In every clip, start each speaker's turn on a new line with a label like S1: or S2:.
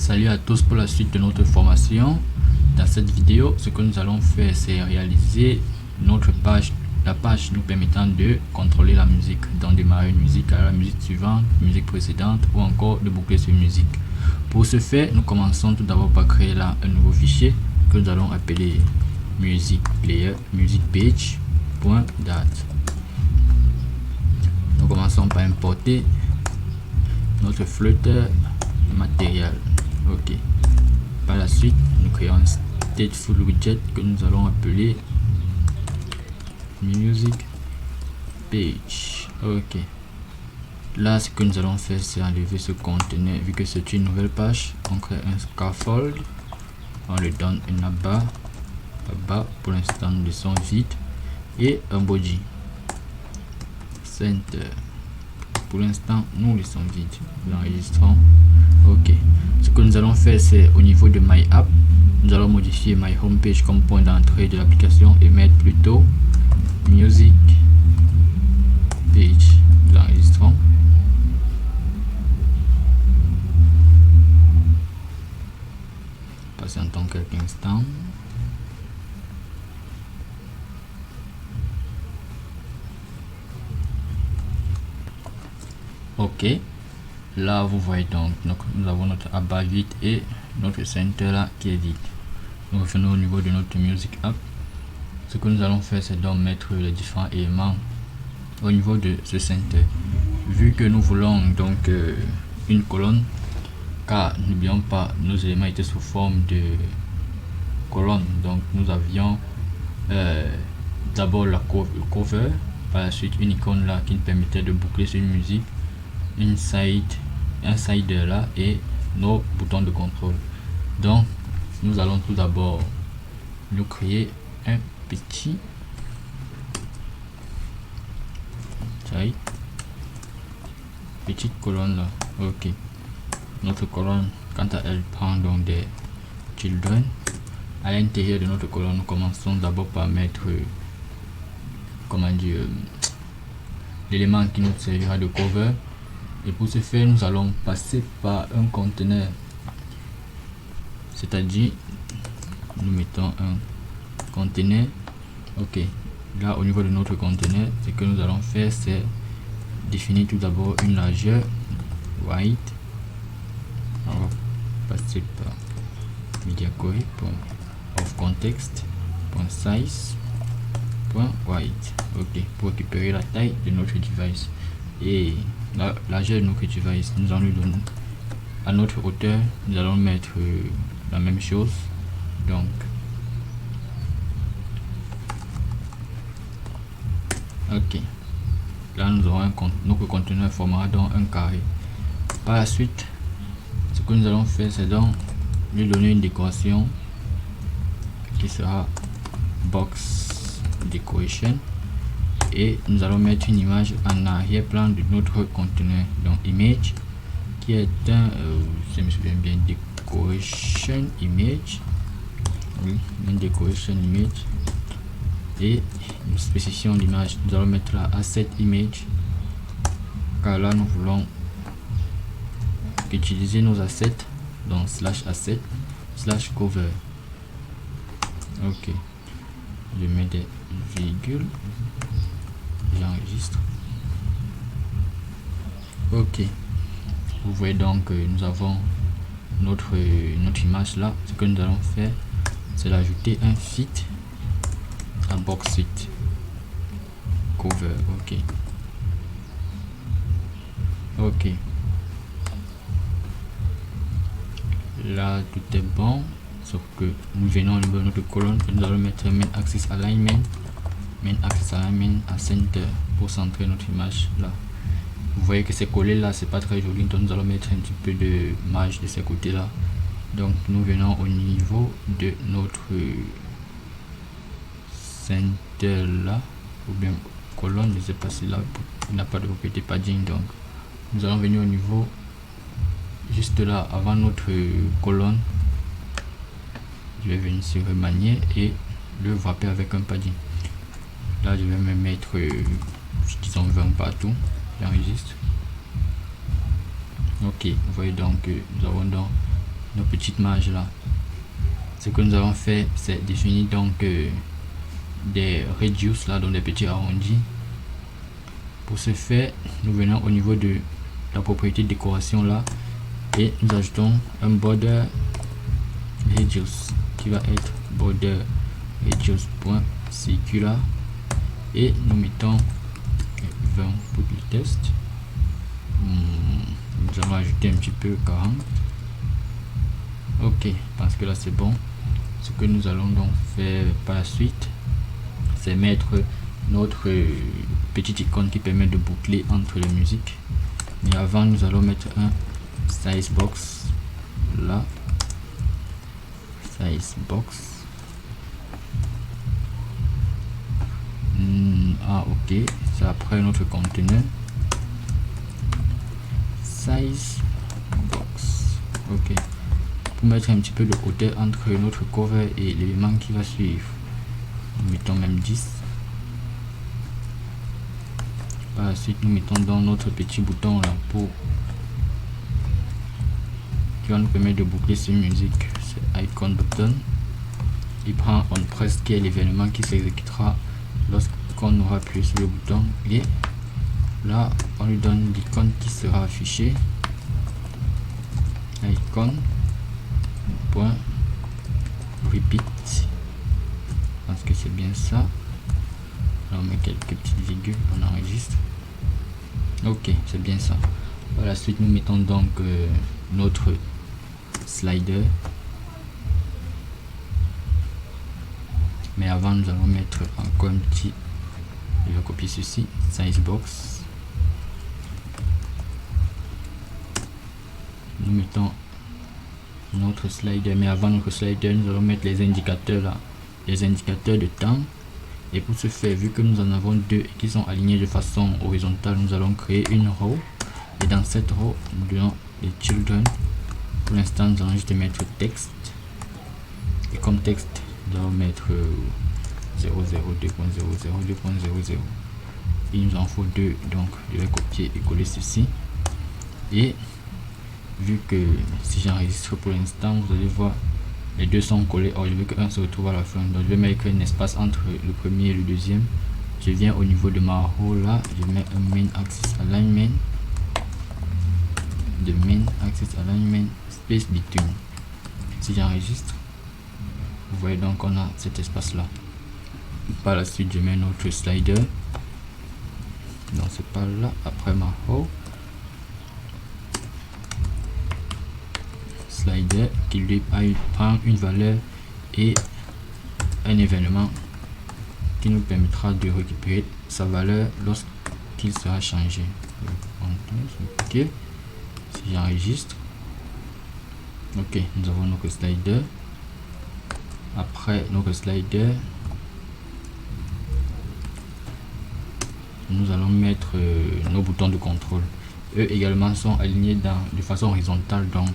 S1: Salut à tous pour la suite de notre formation. Dans cette vidéo, ce que nous allons faire, c'est réaliser notre page, la page nous permettant de contrôler la musique, donc démarrer une musique à la musique suivante, musique précédente ou encore de boucler sur musique. Pour ce faire, nous commençons tout d'abord par créer là un nouveau fichier que nous allons appeler music player, music page.date. Nous commençons par importer notre flûte matériel. Ok. Par la suite, nous créons un stateful widget que nous allons appeler music page. Ok. Là, ce que nous allons faire, c'est enlever ce conteneur. Vu que c'est une nouvelle page, on crée un scaffold. On lui donne un abat. Pour l'instant, nous laissons vide. Et un body. Center. Pour l'instant, nous laissons vide. Nous enregistrons. Ok. Ce que nous allons faire, c'est au niveau de My App, nous allons modifier My Homepage comme point d'entrée de l'application et mettre plutôt Music Page. Nous enregistrons. Patientons quelques instants. Ok. Là, vous voyez donc, nous avons notre abat vide et notre center là qui est vide. Nous revenons au niveau de notre music app. Ce que nous allons faire, c'est donc mettre les différents éléments au niveau de ce center. Vu que nous voulons donc une colonne, car n'oublions pas, nos éléments étaient sous forme de colonne. Donc nous avions d'abord la cover, par la suite une icône là qui nous permettait de boucler sur une musique, un slider là et nos boutons de contrôle. Donc nous allons tout d'abord nous créer un petite colonne là. Ok. Notre colonne, quant à elle, prend donc des children. À l'intérieur de notre colonne, nous commençons d'abord par mettre comment dire l'élément qui nous servira de cover. Et pour ce faire, nous allons passer par un conteneur, c'est-à-dire nous mettons un conteneur. Ok, là au niveau de notre conteneur, ce que nous allons faire, c'est définir tout d'abord une largeur white. On va passer par media query of context size white. Ok, pour récupérer la taille de notre device et la largeur de notre device, nous allons lui donner à notre hauteur, nous allons mettre la même chose. Donc ok, là nous aurons notre conteneur formera donc un carré. Par la suite, ce que nous allons faire, c'est donc lui donner une décoration qui sera box decoration et nous allons mettre une image en arrière-plan de notre conteneur, donc image qui est un je me souviens bien, decoration image. Oui, une decoration image. Et nous spécifions l'image, nous allons mettre la asset image car là nous voulons utiliser nos assets, donc /asset /cover. Ok, je mets des virgules, j'enregistre. Ok, vous voyez donc nous avons notre image là. Ce que nous allons faire, c'est d'ajouter un fit à box fit cover. Ok, ok, là tout est bon, sauf que nous venons au niveau de notre colonne et nous allons mettre main axis alignment à center pour centrer notre image là. Vous voyez que c'est collé là, c'est pas très joli, donc nous allons mettre un petit peu de marge de ces côtés là. Donc nous venons au niveau de notre center là, ou bien colonne, je sais pas si là il n'a pas de propriété padding, donc nous allons venir au niveau juste là avant notre colonne. Je vais venir sur remanier et le wrapper avec un padding. Là je vais me mettre disons 20 partout. J'enregistre. Ok, vous voyez donc nous avons donc nos petites marges là. Ce que nous avons fait, c'est définir donc des radius là, donc des petits arrondis. Pour ce faire, nous venons au niveau de la propriété décoration là et nous ajoutons un border radius qui va être border radius.circular et nous mettons 20 pour le test. Nous allons ajouter un petit peu 40. Ok, parce que là c'est bon. Ce que nous allons donc faire par la suite, c'est mettre notre petite icône qui permet de boucler entre les musiques. Mais avant, nous allons mettre un size box là, size box. Ok, c'est après notre conteneur size box. Ok, pour mettre un petit peu de hauteur entre notre cover et l'élément qui va suivre, nous mettons même 10. Par la suite, nous mettons dans notre petit bouton là pour qui va nous permettre de boucler ces musiques. C'est icon button. Il prend on press qui est l'événement qui s'exécutera lorsqu'on aura appuyé sur le bouton, et là on lui donne l'icône qui sera affichée, icon point repeat, parce que c'est bien ça. Là on met quelques petites virgules, on enregistre. Ok, c'est bien ça. Par la suite, nous mettons donc notre slider, mais avant nous allons mettre encore un petit, je vais copier ceci, size box. Nous mettons notre slider, mais avant notre slider, nous allons mettre les indicateurs là, les indicateurs de temps. Et pour ce faire, vu que nous en avons deux qui sont alignés de façon horizontale, nous allons créer une row, et dans cette row nous donnons les children. Pour l'instant, nous allons juste mettre texte, et comme texte nous allons mettre 0.0, 2.0, 2.00. Il nous en faut deux, donc je vais copier et coller ceci. Et vu que si j'enregistre pour l'instant, vous allez voir les deux sont collés. Or je veux qu'un se retrouve à la fin, donc je vais mettre un espace entre le premier et le deuxième. Je viens au niveau de ma row là, je mets un main axis alignment, de main axis alignment space between. Si j'enregistre, vous voyez donc on a cet espace là. Par la suite, je mets notre slider, donc c'est pas là, après ma row slider qui lui prend une valeur et un événement qui nous permettra de récupérer sa valeur lorsqu'il sera changé. Ok, si j'enregistre, ok, nous avons notre slider. Après notre slider, nous allons mettre nos boutons de contrôle. Eux également sont alignés de façon horizontale, donc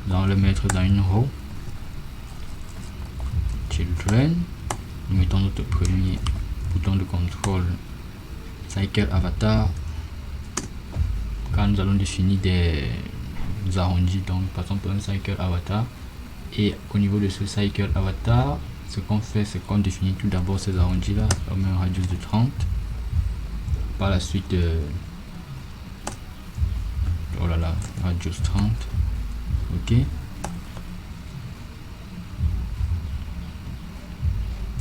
S1: nous allons le mettre dans une row. Children, nous mettons notre premier bouton de contrôle cycle avatar. Quand nous allons définir des arrondis, donc passons par un cycle avatar, et au niveau de ce cycle avatar, ce qu'on fait, c'est qu'on définit tout d'abord ces arrondis là, on met un radius de 30. Par la suite, oh là là, radius 30. Ok,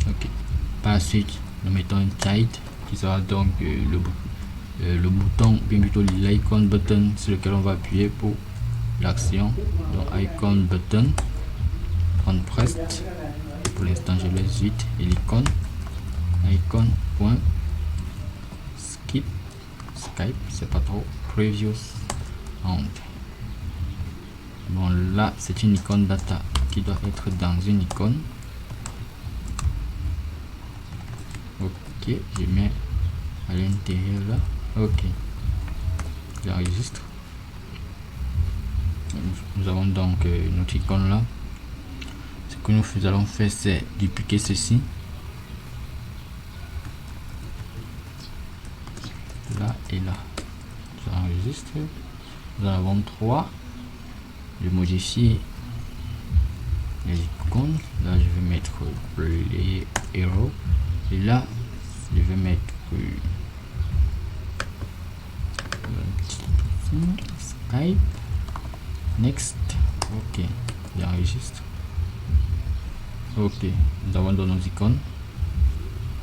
S1: ok. Par la suite, nous mettons un child qui sera donc le bouton, bien plutôt l'icon button sur lequel on va appuyer pour l'action. Donc icon button on pressed. Pour l'instant, je laisse vite, et l'icône icon point skip Skype, c'est pas trop previous and. Bon, là c'est une icône data qui doit être dans une icône. Ok, je mets à l'intérieur là. Ok, j'enregistre. Nous avons donc notre icône là. Ce que nous allons faire, c'est dupliquer ceci là et là. J'enregistre. Nous en avons 3. Je modifie les icônes. Là je vais mettre les héros et là je vais mettre Skype. Next. Ok, j'enregistre. Ok, nous avons dans nos icônes.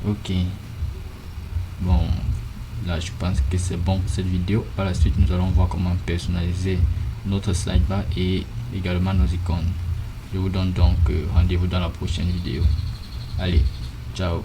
S1: Ok, bon, là je pense que c'est bon pour cette vidéo. Par la suite nous allons voir comment personnaliser notre sidebar et également nos icônes. Je vous donne donc rendez-vous dans la prochaine vidéo. Allez, ciao.